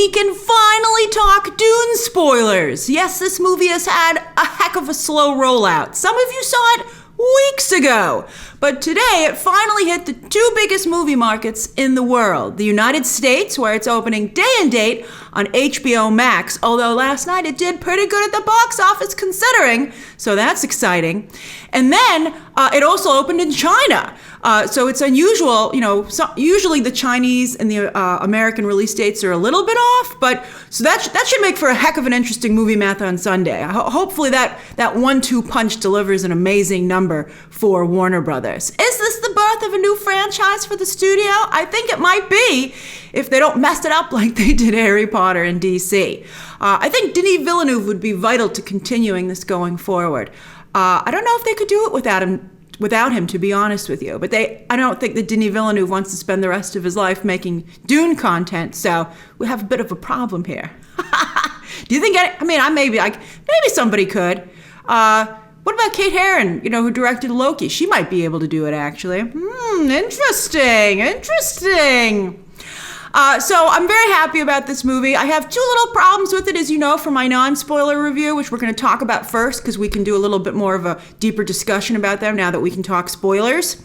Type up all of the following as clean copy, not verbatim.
we can finally talk Dune spoilers. Yes, this movie has had a heck of a slow rollout. Some of you saw it weeks ago. But today, it finally hit the two biggest movie markets in the world. The United States, where it's opening day and date on HBO Max, although last night it did pretty good at the box office considering, so that's exciting. And then it also opened in China. So it's unusual, usually the Chinese and the American release dates are a little bit off, but so that should make for a heck of an interesting movie marathon Sunday. Hopefully that 1-2 punch delivers an amazing number for Warner Brothers. Is this the birth of a new franchise for the studio? I think it might be if they don't mess it up like they did Harry Potter and DC. I think Denis Villeneuve would be vital to continuing this going forward. I don't know if they could do it without him, to be honest with you. But I don't think that Denis Villeneuve wants to spend the rest of his life making Dune content, so we have a bit of a problem here. Do you think, maybe somebody could. What about Kate Herron, who directed Loki? She might be able to do it, actually. Interesting. So I'm very happy about this movie. I have two little problems with it, as you know, from my non-spoiler review, which we're going to talk about first, because we can do a little bit more of a deeper discussion about them now that we can talk spoilers.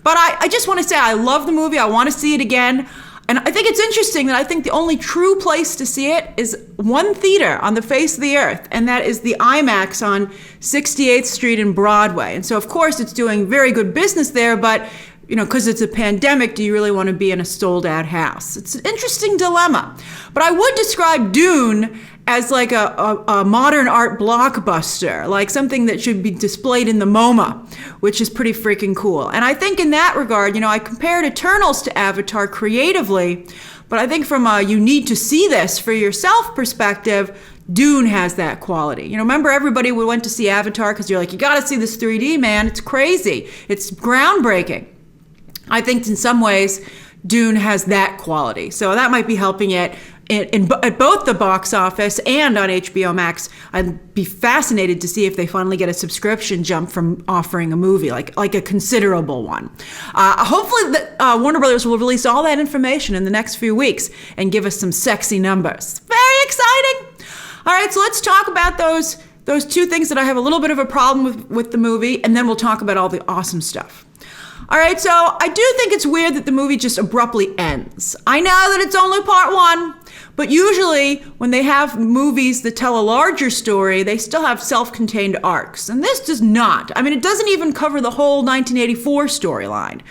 But I just want to say I love the movie. I want to see it again. And I think it's interesting that I think the only true place to see it is one theater on the face of the earth, and that is the IMAX on 68th Street and Broadway. And so, of course, it's doing very good business there, but because it's a pandemic, do you really want to be in a sold-out house? It's an interesting dilemma. But I would describe Dune as like a modern art blockbuster, like something that should be displayed in the MoMA, which is pretty freaking cool. And I think in that regard, I compared Eternals to Avatar creatively, but I think from a you need to see this for yourself perspective, Dune has that quality. Remember everybody went to see Avatar because you're like, you got to see this 3D, man. It's crazy. It's groundbreaking. I think in some ways, Dune has that quality. So that might be helping it at both the box office and on HBO Max. I'd be fascinated to see if they finally get a subscription jump from offering a movie, like a considerable one. Hopefully Warner Brothers will release all that information in the next few weeks and give us some sexy numbers. Very exciting. All right, so let's talk about those two things that I have a little bit of a problem with the movie, and then we'll talk about all the awesome stuff. All right, so I do think it's weird that the movie just abruptly ends. I know that it's only part one, but usually when they have movies that tell a larger story, they still have self-contained arcs. And this does not. It doesn't even cover the whole 1984 storyline,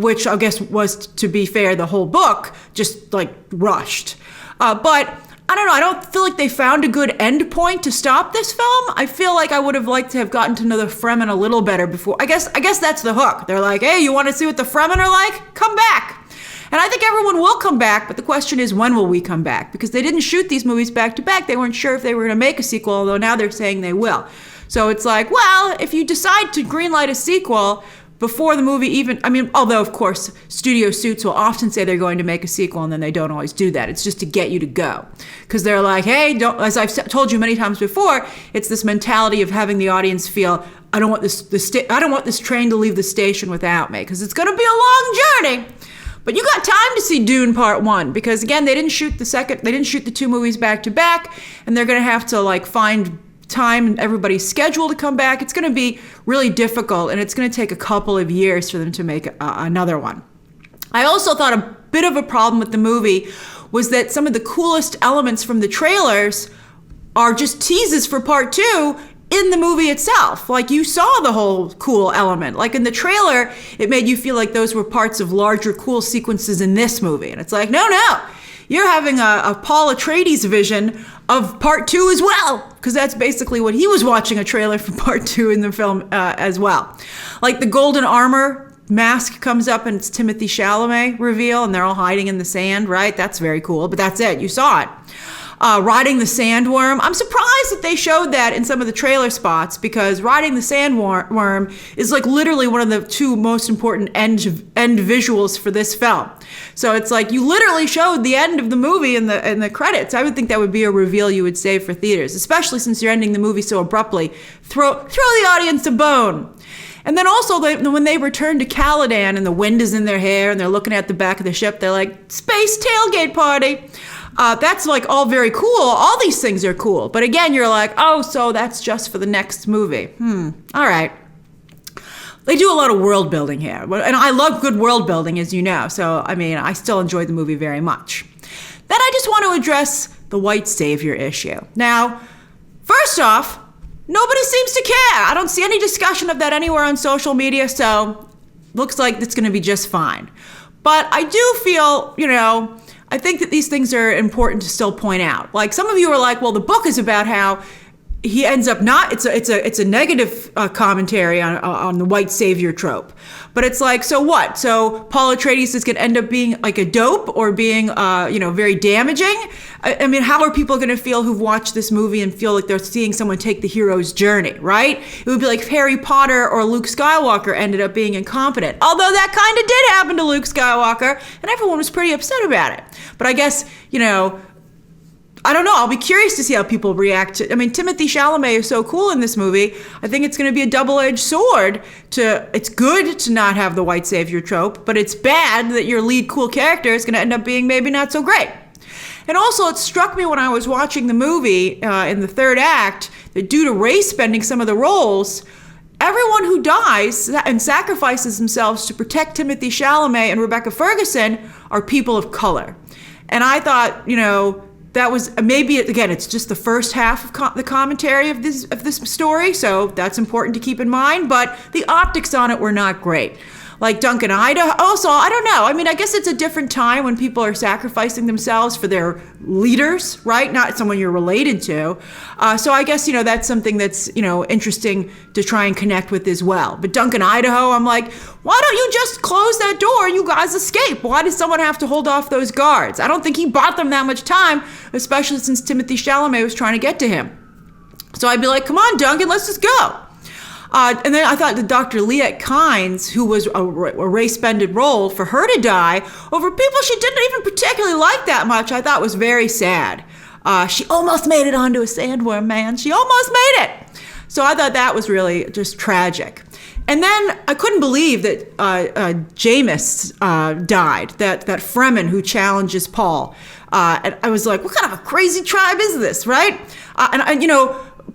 which I guess was, to be fair, the whole book, just like rushed. But I don't know, I don't feel like they found a good end point to stop this film. I feel like I would have liked to have gotten to know the Fremen a little better before. I guess that's the hook. They're like, hey, you want to see what the Fremen are like? Come back. And I think everyone will come back, but the question is, when will we come back? Because they didn't shoot these movies back to back. They weren't sure if they were going to make a sequel, although now they're saying they will. So it's like, well, if you decide to greenlight a sequel before the movie even, although of course studio suits will often say they're going to make a sequel and then they don't always do that. It's just to get you to go. Because they're like, hey, as I've told you many times before, it's this mentality of having the audience feel, I don't want this train to leave the station without me, because it's going to be a long journey. But you got time to see Dune Part 1, because again, they didn't shoot the two movies back to back, and they're going to have to find time and everybody's schedule to come back. It's going to be really difficult, and it's going to take a couple of years for them to make another one. I also thought a bit of a problem with the movie was that some of the coolest elements from the trailers are just teases for part 2 in the movie itself. Like, you saw the whole cool element. Like in the trailer, it made you feel like those were parts of larger cool sequences in this movie. And it's like, no. You're having a Paul Atreides vision of part 2 as well, because that's basically what he was watching, a trailer for part 2 in the film as well. Like the golden armor mask comes up and it's Timothee Chalamet reveal, and they're all hiding in the sand, right? That's very cool, but that's it. You saw it. Riding the Sandworm. I'm surprised that they showed that in some of the trailer spots, because riding the Sandworm is like literally one of the two most important end visuals for this film. So it's like you literally showed the end of the movie in the credits. I would think that would be a reveal you would save for theaters, especially since you're ending the movie so abruptly. Throw the audience a bone. And then also when they return to Caladan and the wind is in their hair and they're looking at the back of the ship, they're like, space tailgate party. That's like all very cool. All these things are cool. But again, you're like, oh, so that's just for the next movie. All right. They do a lot of world building here. And I love good world building, as you know. So, I mean, I still enjoyed the movie very much. Then I just want to address the white savior issue. Now, first off, nobody seems to care. I don't see any discussion of that anywhere on social media, so looks like it's going to be just fine. But I do feel, I think that these things are important to still point out. Like, some of you are like, well, the book is about how he ends up not, it's a negative commentary on the white savior trope. But it's like, so what? So Paul Atreides is going to end up being like a dope or being, very damaging? I mean, how are people going to feel who've watched this movie and feel like they're seeing someone take the hero's journey, right? It would be like if Harry Potter or Luke Skywalker ended up being incompetent. Although that kind of did happen to Luke Skywalker, and everyone was pretty upset about it. But I guess, I don't know. I'll be curious to see how people react to. I mean, Timothee Chalamet is so cool in this movie. I think it's going to be a double-edged sword. It's good to not have the white savior trope, but it's bad that your lead cool character is going to end up being maybe not so great. And also, it struck me when I was watching the movie in the third act that due to race bending some of the roles, everyone who dies and sacrifices themselves to protect Timothee Chalamet and Rebecca Ferguson are people of color. And I thought, that was maybe, again, it's just the first half of the commentary of this story, so that's important to keep in mind. But the optics on it were not great. Like Duncan Idaho. Also, I don't know. I mean, I guess it's a different time when people are sacrificing themselves for their leaders, right? Not someone you're related to. So I guess, that's something that's, interesting to try and connect with as well. But Duncan Idaho, I'm like, why don't you just close that door and you guys escape? Why does someone have to hold off those guards? I don't think he bought them that much time, especially since Timothee Chalamet was trying to get to him. So I'd be like, come on, Duncan, let's just go. And then I thought that Dr. Liette Kynes, who was a race-bended role, for her to die over people she didn't even particularly like that much, I thought was very sad. She almost made it onto a Sandworm, man. She almost made it. So I thought that was really just tragic. And then I couldn't believe that Jamis died, that Fremen who challenges Paul. And I was like, what kind of a crazy tribe is this, right?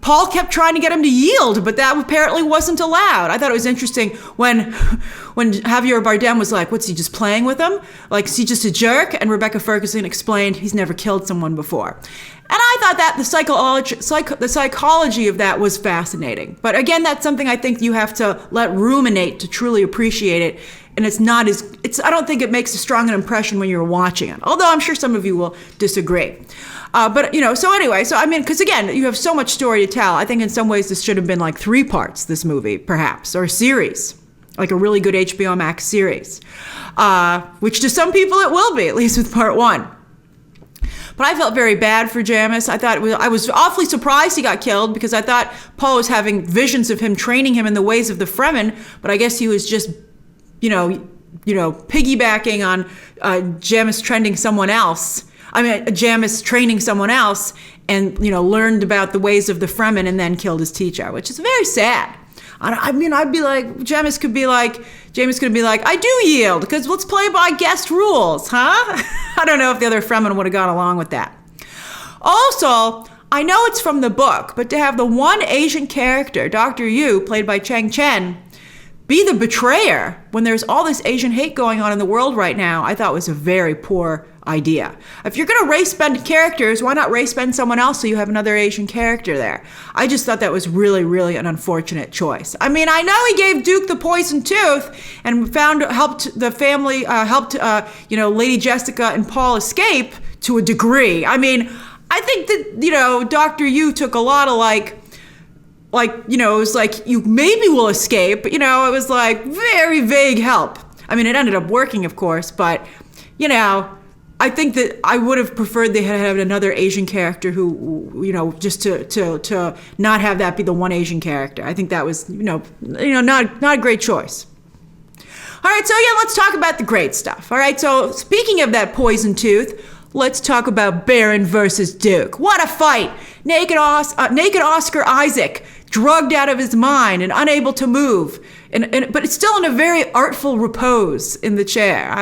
Paul kept trying to get him to yield, but that apparently wasn't allowed. I thought it was interesting when Javier Bardem was like, what's he, just playing with him? Like, is he just a jerk? And Rebecca Ferguson explained he's never killed someone before. And I thought that the psychology of that was fascinating. But again, that's something I think you have to let ruminate to truly appreciate it. And I don't think it makes a strong an impression when you're watching it. Although I'm sure some of you will disagree. Because again, you have so much story to tell. I think in some ways this should have been like 3 parts, this movie, perhaps, or a series, like a really good HBO Max series, which to some people it will be, at least with part 1. But I felt very bad for Jamis. I was awfully surprised he got killed because I thought Paul was having visions of him training him in the ways of the Fremen, but I guess he was just, piggybacking on Jamis training someone else. Jamis training someone else and, learned about the ways of the Fremen and then killed his teacher, which is very sad. I'd be like, Jamis could be like, I do yield because let's play by guest rules, huh? I don't know if the other Fremen would have gone along with that. Also, I know it's from the book, but to have the one Asian character, Dr. Yu, played by Chang Chen, be the betrayer when there's all this Asian hate going on in the world right now, I thought was a very poor idea. If you're going to race bend characters, why not race bend someone else so you have another Asian character there? I just thought that was really, really an unfortunate choice. I mean, I know he gave Duke the poison tooth and helped the family, Lady Jessica and Paul escape to a degree. I mean, I think that, Dr. Yu took a lot of it was like, you maybe will escape, but, it was like very vague help. I mean, it ended up working, of course, but, I think that I would have preferred they had had another Asian character who, just to not have that be the one Asian character. I think that was, not a great choice. All right, so let's talk about the great stuff. All right, so speaking of that poison tooth, let's talk about Baron versus Duke. What a fight! Naked Oscar Isaac drugged out of his mind and unable to move, but it's still in a very artful repose in the chair.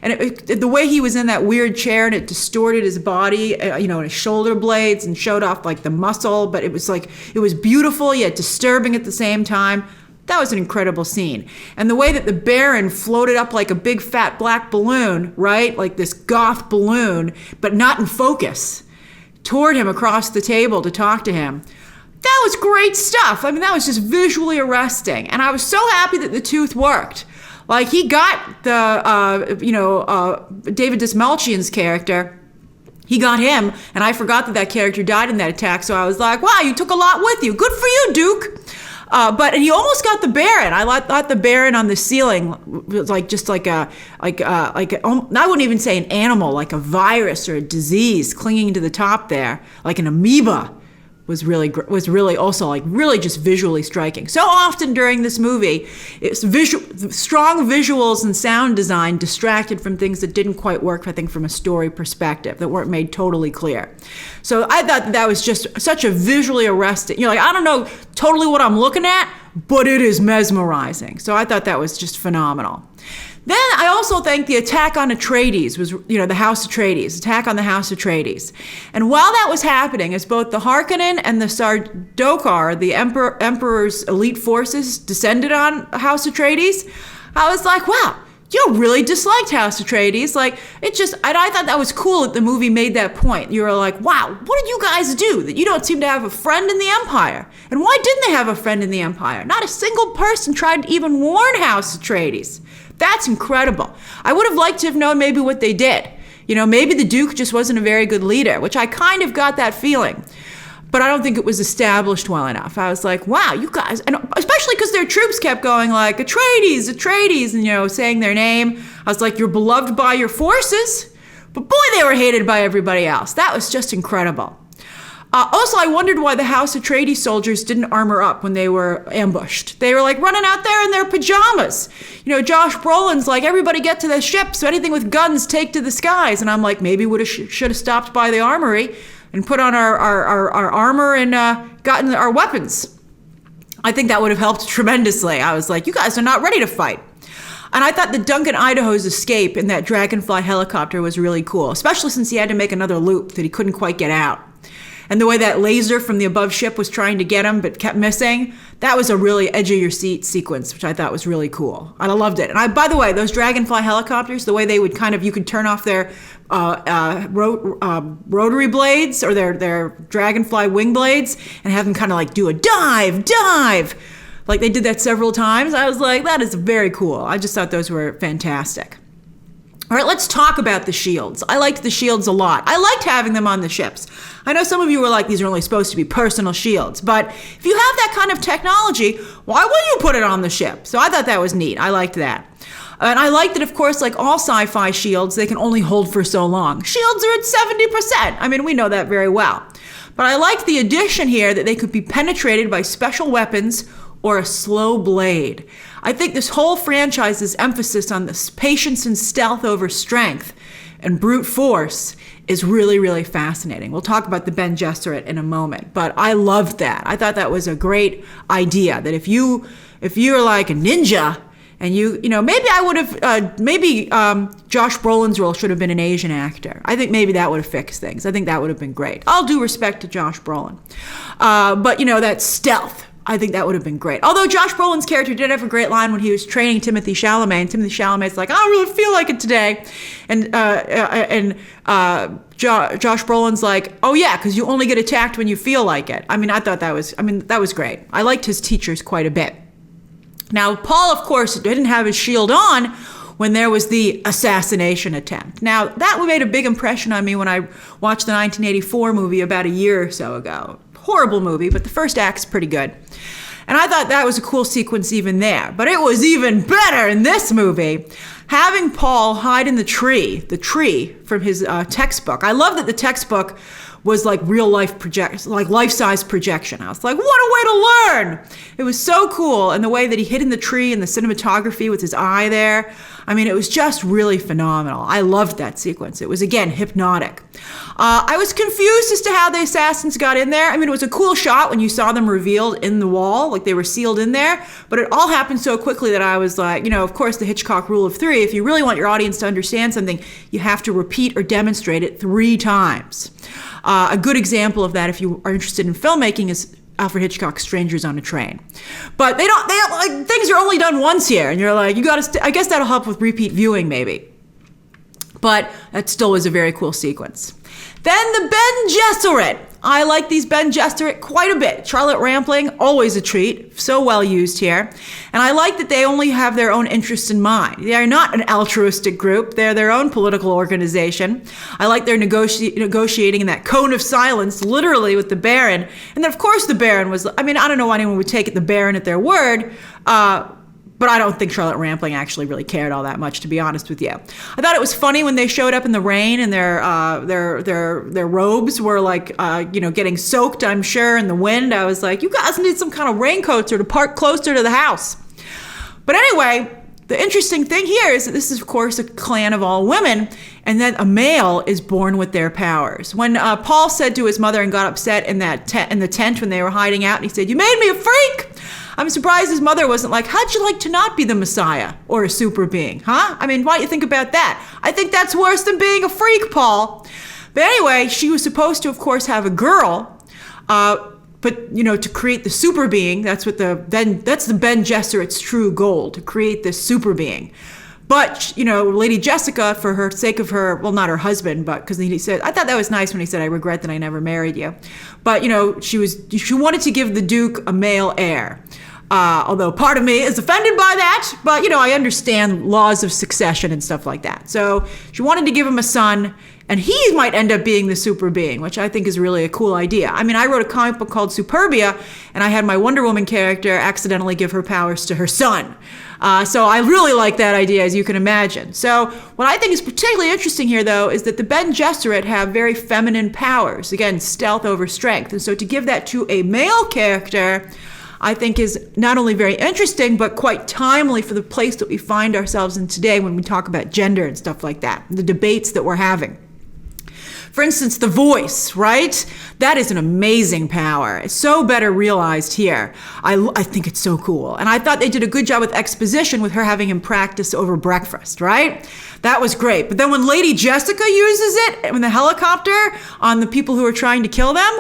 The way he was in that weird chair and it distorted his body, and his shoulder blades and showed off like the muscle, but it was beautiful yet disturbing at the same time. That was an incredible scene. And the way that the Baron floated up like a big fat black balloon, right? Like this goth balloon, but not in focus, toward him across the table to talk to him. That was great stuff. I mean, that was just visually arresting. And I was so happy that the tooth worked. Like, he got the, David Dismalchian's character. He got him, and I forgot that character died in that attack. So I was like, wow, you took a lot with you. Good for you, Duke. But he almost got the Baron. I thought the Baron on the ceiling was I wouldn't even say an animal, like a virus or a disease clinging to the top there, like an amoeba. Was really also like really just visually striking. So often during this movie, strong visuals and sound design distracted from things that didn't quite work, I think, from a story perspective, that weren't made totally clear. So I thought that was just such a visually arresting, I don't know totally what I'm looking at, but it is mesmerizing. So I thought that was just phenomenal. Then I also think the attack on Atreides was, the House Atreides, attack on the House Atreides. And while that was happening, as both the Harkonnen and the Sardaukar, the Emperor's elite forces, descended on House Atreides, I was like, wow, you really disliked House Atreides. Like, and I thought that was cool that the movie made that point. You were like, wow, what did you guys do that you don't seem to have a friend in the Empire? And why didn't they have a friend in the Empire? Not a single person tried to even warn House Atreides. That's incredible. I would have liked to have known maybe what they did. Maybe the Duke just wasn't a very good leader, which I kind of got that feeling. But I don't think it was established well enough. I was like, wow, you guys, and especially because their troops kept going like, Atreides, and, saying their name. I was like, you're beloved by your forces. But boy, they were hated by everybody else. That was just incredible. Also, I wondered why the House Atreides soldiers didn't armor up when they were ambushed. They were like running out there in their pajamas. Josh Brolin's like, everybody get to the ship, so anything with guns take to the skies. And I'm like, maybe should have stopped by the armory and put on our armor and gotten our weapons. I think that would have helped tremendously. I was like, you guys are not ready to fight. And I thought that Duncan Idaho's escape in that Dragonfly helicopter was really cool, especially since he had to make another loop that he couldn't quite get out. And the way that laser from the above ship was trying to get him but kept missing, that was a really edge of your seat sequence, which I thought was really cool. And I loved it. And by the way, those Dragonfly helicopters, the way they would you could turn off their rotary blades or their Dragonfly wing blades and have them kind of like do a dive. Like they did that several times. I was like, that is very cool. I just thought those were fantastic. All right, let's talk about the shields. I liked the shields a lot. I liked having them on the ships. I know some of you were like, these are only supposed to be personal shields, but if you have that kind of technology, why wouldn't you put it on the ship? So I thought that was neat. I liked that. And I liked that, of course, like all sci-fi shields, they can only hold for so long. Shields are at 70%. I mean, we know that very well. But I liked the addition here that they could be penetrated by special weapons or a slow blade. I think this whole franchise's emphasis on this patience and stealth over strength and brute force is really, really fascinating. We'll talk about the Bene Gesserit in a moment, but I loved that. I thought that was a great idea, that if you're like a ninja and maybe I would have, Josh Brolin's role should have been an Asian actor. I think maybe that would have fixed things. I think that would have been great. All due respect to Josh Brolin. But that stealth, I think that would have been great. Although Josh Brolin's character did have a great line when he was training Timothee Chalamet, and Timothee Chalamet's like, I don't really feel like it today. And Josh Brolin's like, oh yeah, because you only get attacked when you feel like it. I mean, I thought that was great. I liked his teachers quite a bit. Now, Paul, of course, didn't have his shield on when there was the assassination attempt. Now, that made a big impression on me when I watched the 1984 movie about a year or so ago. Horrible movie, but the first act's pretty good. And I thought that was a cool sequence even there. But it was even better in this movie. Having Paul hide in the tree from his textbook. I love that the textbook was like real life like life-size projection. I was like, what a way to learn. It was so cool. And the way that he hid in the tree and the cinematography with his eye there. I mean, it was just really phenomenal. I loved that sequence. It was, again, hypnotic. I was confused as to how the assassins got in there. I mean, it was a cool shot when you saw them revealed in the wall, like they were sealed in there, but it all happened so quickly that I was like, of course, the Hitchcock rule of 3, if you really want your audience to understand something, you have to repeat or demonstrate it 3 times. A good example of that, if you are interested in filmmaking, is Alfred Hitchcock's Strangers on a Train. But they don't like, things are only done once here, and you're like, I guess that'll help with repeat viewing maybe. But that still was a very cool sequence. Then the Bene Gesserit. I like these Bene Gesserit quite a bit. Charlotte Rampling, always a treat. So well used here. And I like that they only have their own interests in mind. They are not an altruistic group. They're their own political organization. I like their negotiating in that cone of silence, literally with the Baron. And then, of course, the Baron was, I don't know why anyone would take the Baron at their word, but I don't think Charlotte Rampling actually really cared all that much, to be honest with you. I thought it was funny when they showed up in the rain and their robes were like, getting soaked, I'm sure, in the wind. I was like, you guys need some kind of raincoats or to park closer to the house. But anyway, the interesting thing here is that this is, of course, a clan of all women, and then a male is born with their powers. When Paul said to his mother and got upset in the tent when they were hiding out, and he said, "You made me a freak," I'm surprised his mother wasn't like, "How'd you like to not be the Messiah or a super being, huh? Why don't you think about that? I think that's worse than being a freak, Paul." But anyway, she was supposed to, of course, have a girl, but to create the super being, that's the Bene Gesserit's true goal, to create this super being. But, Lady Jessica, for her sake of her, well, not her husband, but because he said, I thought that was nice when he said, "I regret that I never married you." But, she wanted to give the Duke a male heir. Although part of me is offended by that, but, I understand laws of succession and stuff like that. So she wanted to give him a son, and he might end up being the super being, which I think is really a cool idea. I wrote a comic book called Superbia, and I had my Wonder Woman character accidentally give her powers to her son. So I really like that idea, as you can imagine. So what I think is particularly interesting here, though, is that the Bene Gesserit have very feminine powers. Again, stealth over strength. And so to give that to a male character, I think is not only very interesting, but quite timely for the place that we find ourselves in today when we talk about gender and stuff like that, the debates that we're having. For instance, the voice, right? That is an amazing power. It's so better realized here. I think it's so cool. And I thought they did a good job with exposition with her having him practice over breakfast, right? That was great. But then when Lady Jessica uses it in the helicopter on the people who are trying to kill them,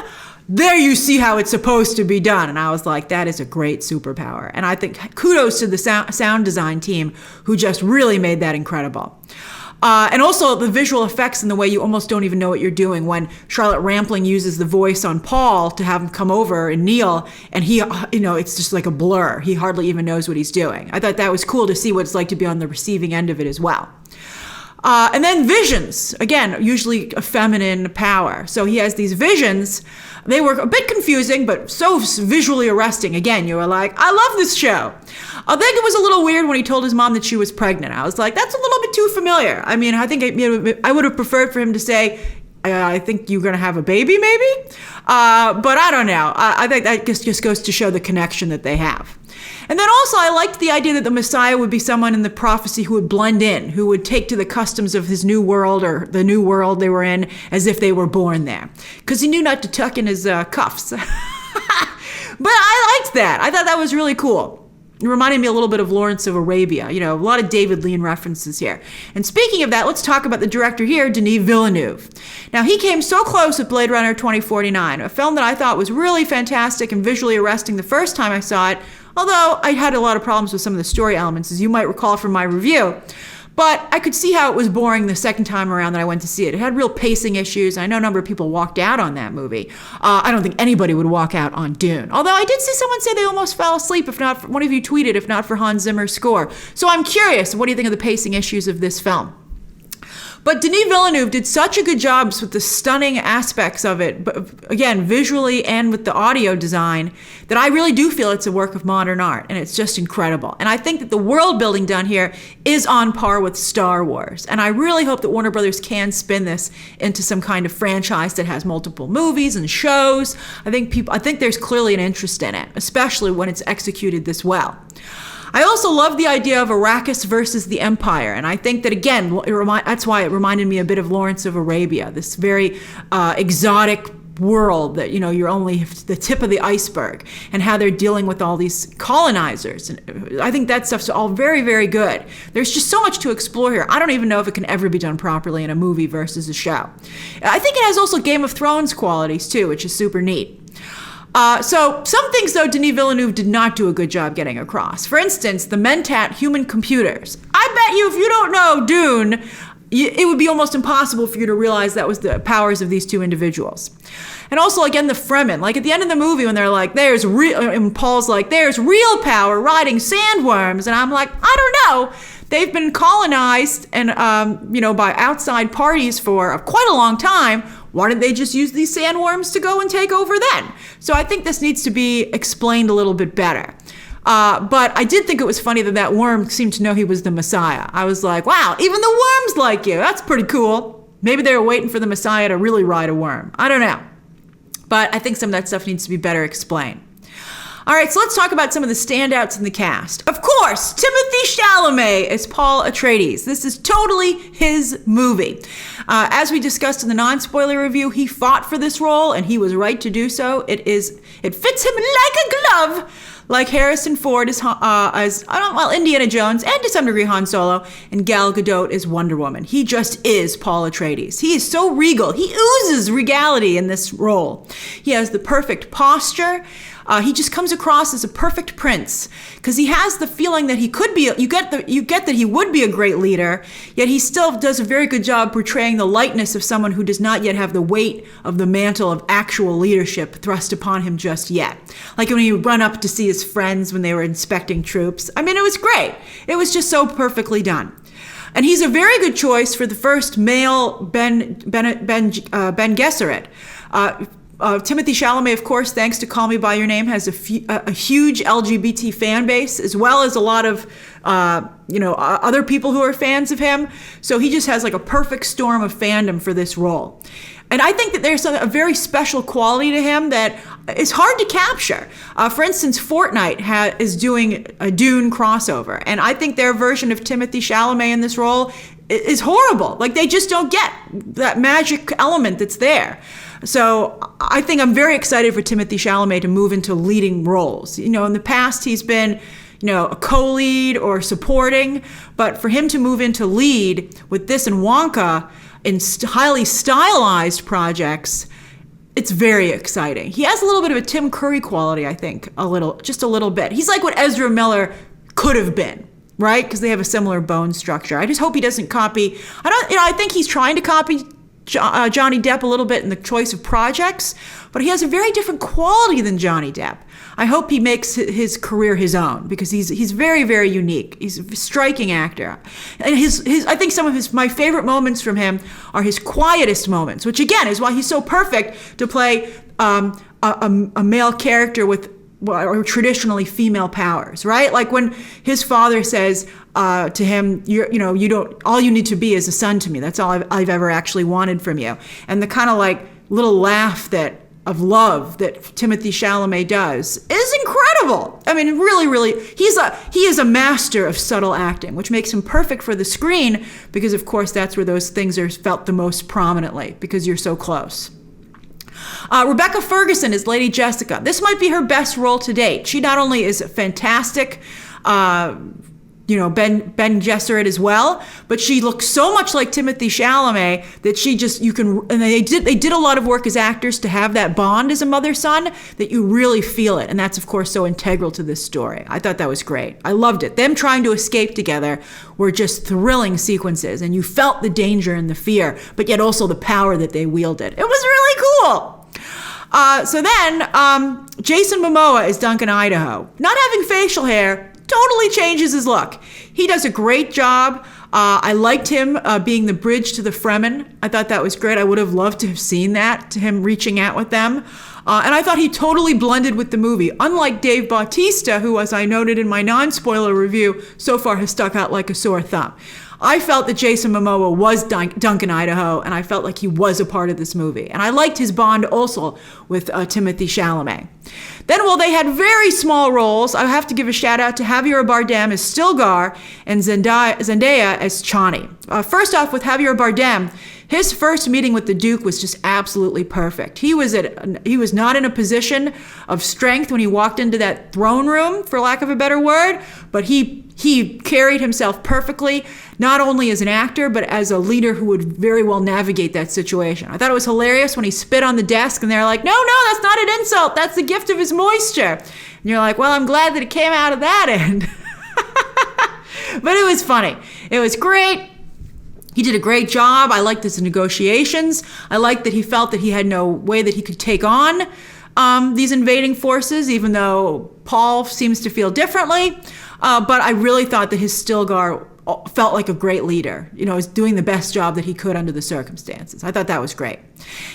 there you see how it's supposed to be done. And I was like, that is a great superpower. And I think kudos to the sound design team who just really made that incredible. And also the visual effects and the way you almost don't even know what you're doing when Charlotte Rampling uses the voice on Paul to have him come over and kneel, and he, it's just like a blur. He hardly even knows what he's doing. I thought that was cool to see what it's like to be on the receiving end of it as well. And then visions, again, usually a feminine power. So he has these visions. They were a bit confusing, but so visually arresting. Again, you were like, I love this show. I think it was a little weird when he told his mom that she was pregnant. I was like, that's a little bit too familiar. I think I would have preferred for him to say, I think you're going to have a baby, maybe? But I don't know. I think that just goes to show the connection that they have. And then also I liked the idea that the Messiah would be someone in the prophecy who would blend in, who would take to the customs of his new world or the new world they were in as if they were born there. Because he knew not to tuck in his cuffs. But I liked that. I thought that was really cool. It reminded me a little bit of Lawrence of Arabia. A lot of David Lean references here. And speaking of that, let's talk about the director here, Denis Villeneuve. Now, he came so close with Blade Runner 2049, a film that I thought was really fantastic and visually arresting the first time I saw it, although I had a lot of problems with some of the story elements, as you might recall from my review. But I could see how it was boring the second time around that I went to see it. It had real pacing issues. I know a number of people walked out on that movie. I don't think anybody would walk out on Dune. Although I did see someone say they almost fell asleep, one of you tweeted, if not for Hans Zimmer's score. So I'm curious, what do you think of the pacing issues of this film? But Denis Villeneuve did such a good job with the stunning aspects of it, but again, visually and with the audio design, that I really do feel it's a work of modern art, and it's just incredible. And I think that the world building done here is on par with Star Wars. And I really hope that Warner Brothers can spin this into some kind of franchise that has multiple movies and shows. I think there's clearly an interest in it, especially when it's executed this well. I also love the idea of Arrakis versus the Empire, and I think that again, that's why it reminded me a bit of Lawrence of Arabia, this very exotic world that you're only the tip of the iceberg, and how they're dealing with all these colonizers. And I think that stuff's all very, very good. There's just so much to explore here. I don't even know if it can ever be done properly in a movie versus a show. I think it has also Game of Thrones qualities too, which is super neat. So some things, though, Denis Villeneuve did not do a good job getting across. For instance, the Mentat human computers. I bet you if you don't know Dune, it would be almost impossible for you to realize that was the powers of these two individuals. And also, again, the Fremen. Like at the end of the movie when they're like, and Paul's like, there's real power riding sandworms. And I'm like, I don't know. They've been colonized and, by outside parties for quite a long time. Why didn't they just use these sandworms to go and take over then? So I think this needs to be explained a little bit better. But I did think it was funny that worm seemed to know he was the Messiah. I was like, wow, even the worms like you. That's pretty cool. Maybe they were waiting for the Messiah to really ride a worm. I don't know. But I think some of that stuff needs to be better explained. All right, so let's talk about some of the standouts in the cast. Of course, Timothee Chalamet as Paul Atreides. This is totally his movie. As we discussed in the non-spoiler review, he fought for this role, and he was right to do so. It fits him like a glove, like Harrison Ford as Indiana Jones, and to some degree Han Solo, and Gal Gadot as Wonder Woman. He just is Paul Atreides. He is so regal. He oozes regality in this role. He has the perfect posture. He just comes across as a perfect prince because he has the feeling that he could be. You get that he would be a great leader, yet he still does a very good job portraying the lightness of someone who does not yet have the weight of the mantle of actual leadership thrust upon him just yet. Like when he run up to see his friends when they were inspecting troops. I mean, it was great. It was just so perfectly done. And he's a very good choice for the first male Ben Gesserit. Timothee Chalamet, of course, thanks to Call Me By Your Name, has a huge LGBT fan base, as well as a lot of, other people who are fans of him. So he just has like a perfect storm of fandom for this role. And I think that there's a very special quality to him that is hard to capture. For instance, Fortnite is doing a Dune crossover, and I think their version of Timothee Chalamet in this role is horrible. Like they just don't get that magic element that's there. So I think I'm very excited for Timothee Chalamet to move into leading roles. In the past he's been, a co-lead or supporting, but for him to move into lead with this and Wonka in highly stylized projects, it's very exciting. He has a little bit of a Tim Curry quality, I think, just a little bit. He's like what Ezra Miller could have been, right? Because they have a similar bone structure. I just hope he doesn't copy. I think he's trying to copy Johnny Depp a little bit in the choice of projects, but he has a very different quality than Johnny Depp. I hope he makes his career his own because he's very, very unique. He's a striking actor. And I think some of my favorite moments from him are his quietest moments, which again is why he's so perfect to play a male character with or traditionally female powers, right? Like when his father says to him, you don't, all you need to be is a son to me. That's all I've ever actually wanted from you. And the kind of like little laugh of love that Timothee Chalamet does is incredible. I mean, really, really, he is a master of subtle acting, which makes him perfect for the screen because of course that's where those things are felt the most prominently because you're so close. Rebecca Ferguson is Lady Jessica. This might be her best role to date. She not only is fantastic, Ben Gesserit as well, but she looks so much like Timothee Chalamet that and they did a lot of work as actors to have that bond as a mother-son that you really feel it. And that's of course so integral to this story. I thought that was great. I loved it. Them trying to escape together were just thrilling sequences and you felt the danger and the fear, but yet also the power that they wielded. It was really cool. So then Jason Momoa is Duncan Idaho. Not having facial hair totally changes his look. He does a great job. I liked him being the bridge to the Fremen. I thought that was great. I would have loved to have seen that, to him reaching out with them. And I thought he totally blended with the movie. Unlike Dave Bautista, who, as I noted in my non-spoiler review, so far has stuck out like a sore thumb. I felt that Jason Momoa was Duncan Idaho, and I felt like he was a part of this movie. And I liked his bond also with Timothee Chalamet. Then, while they had very small roles, I have to give a shout out to Javier Bardem as Stilgar and Zendaya as Chani. First off, with Javier Bardem, his first meeting with the Duke was just absolutely perfect. He was not in a position of strength when he walked into that throne room, for lack of a better word, but he carried himself perfectly, not only as an actor, but as a leader who would very well navigate that situation. I thought it was hilarious when he spit on the desk and they're like, no, that's not an insult. That's the gift of his moisture. And you're like, well, I'm glad that it came out of that end. But it was funny. It was great. He did a great job. I liked his negotiations. I liked that he felt that he had no way that he could take on these invading forces, even though Paul seems to feel differently. But I really thought that his Stilgar felt like a great leader, was doing the best job that he could under the circumstances. I thought that was great.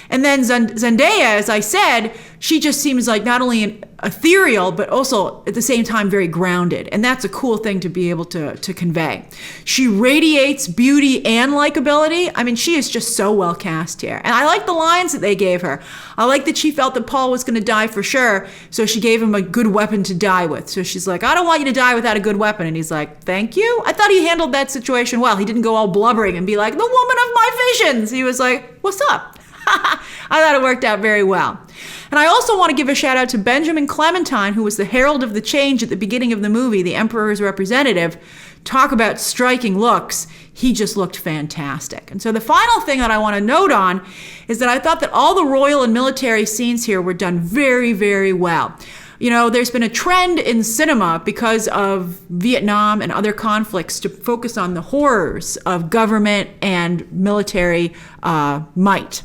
And then Zendaya, as I said, she just seems like not only an ethereal, but also at the same time very grounded. And that's a cool thing to be able to convey. She radiates beauty and likability. I mean, she is just so well cast here. And I like the lines that they gave her. I like that she felt that Paul was going to die for sure, so she gave him a good weapon to die with. So she's like, I don't want you to die without a good weapon. And he's like, thank you. I thought he handled that situation well. He didn't go all blubbering and be like, the woman of my visions. He was like, what's up? I thought it worked out very well. And I also want to give a shout out to Benjamin Clementine, who was the herald of the change at the beginning of the movie, the Emperor's representative. Talk about striking looks. He just looked fantastic. And so the final thing that I want to note on is that I thought that all the royal and military scenes here were done very, very well. There's been a trend in cinema because of Vietnam and other conflicts to focus on the horrors of government and military might.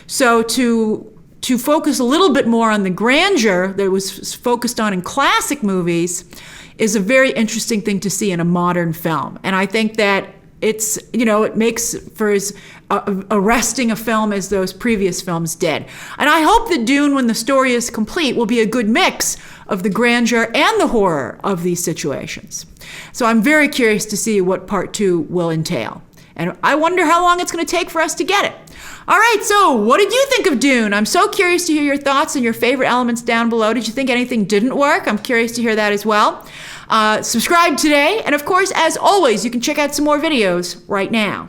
So to focus a little bit more on the grandeur that was focused on in classic movies is a very interesting thing to see in a modern film. And I think that it makes for as arresting a film as those previous films did. And I hope that Dune, when the story is complete, will be a good mix of the grandeur and the horror of these situations. So I'm very curious to see what part 2 will entail. And I wonder how long it's going to take for us to get it. All right, so what did you think of Dune? I'm so curious to hear your thoughts and your favorite elements down below. Did you think anything didn't work? I'm curious to hear that as well. Subscribe today. And of course, as always, you can check out some more videos right now.